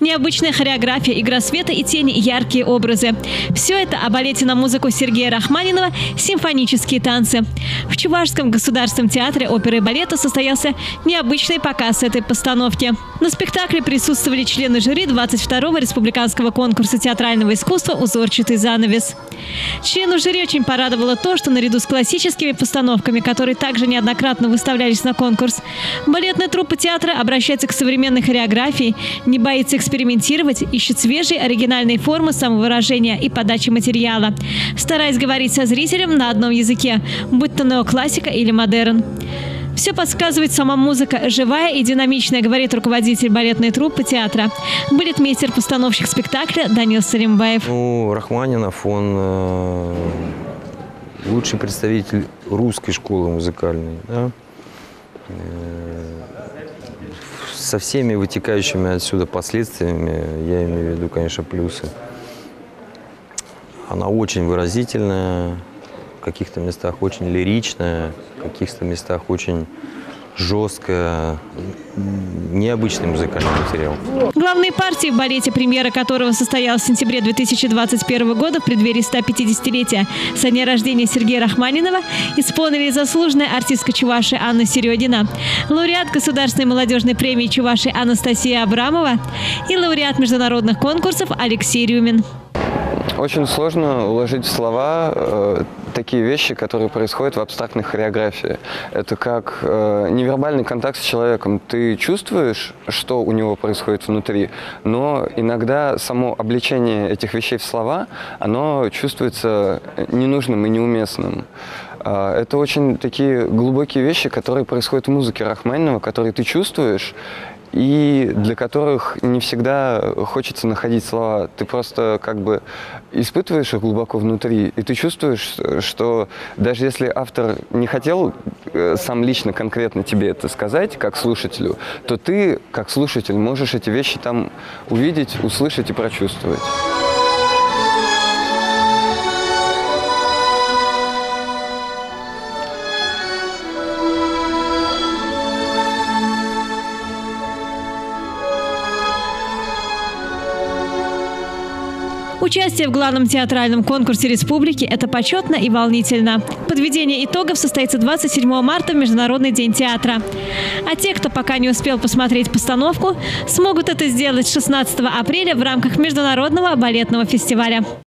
Необычная хореография, игра света и тени, яркие образы. Все это о балете на музыку Сергея Рахманинова «Симфонические танцы». В Чувашском государственном театре оперы и балета состоялся необычный показ этой постановки. На спектакле присутствовали члены жюри 22-го республиканского конкурса театрального искусства «Узорчатый занавес». Члену жюри очень порадовало то, что наряду с классическими постановками, которые также неоднократно выставлялись на конкурс, балетная труппа театра обращается к современной хореографии, не боится экспериментировать, ищет свежие оригинальные формы самовыражения и подачи материала, стараясь говорить со зрителем на одном языке, будь то неоклассика или модерн. Все подсказывает сама музыка, живая и динамичная, говорит руководитель балетной труппы театра, балетмейстер-постановщик спектакля Данил Салимбаев. Рахманинов, он лучший представитель русской школы музыкальной, да? Со всеми вытекающими отсюда последствиями, я имею в виду, конечно, плюсы. Она очень выразительная, в каких-то местах очень лиричная, в каких-то местах очень жесткая, необычный музыкальный материал. Главные партии в балете, премьера которого состоялась в сентябре 2021 года в преддверии 150-летия со дня рождения Сергея Рахманинова, исполнили заслуженная артистка Чувашии Анна Середина, лауреат Государственной молодежной премии Чувашии Анастасия Абрамова и лауреат международных конкурсов Алексей Рюмин. Очень сложно уложить в слова такие вещи, которые происходят в абстрактной хореографии. Это как невербальный контакт с человеком. Ты чувствуешь, что у него происходит внутри, но иногда само обличение этих вещей в слова, оно чувствуется ненужным и неуместным. Это очень такие глубокие вещи, которые происходят в музыке Рахманинова, которые ты чувствуешь, и для которых не всегда хочется находить слова. Ты просто как бы испытываешь их глубоко внутри, и ты чувствуешь, что даже если автор не хотел сам лично конкретно тебе это сказать, как слушателю, то ты, как слушатель, можешь эти вещи там увидеть, услышать и прочувствовать. Участие в главном театральном конкурсе республики – это почетно и волнительно. Подведение итогов состоится 27 марта в Международный день театра. А те, кто пока не успел посмотреть постановку, смогут это сделать 16 апреля в рамках Международного балетного фестиваля.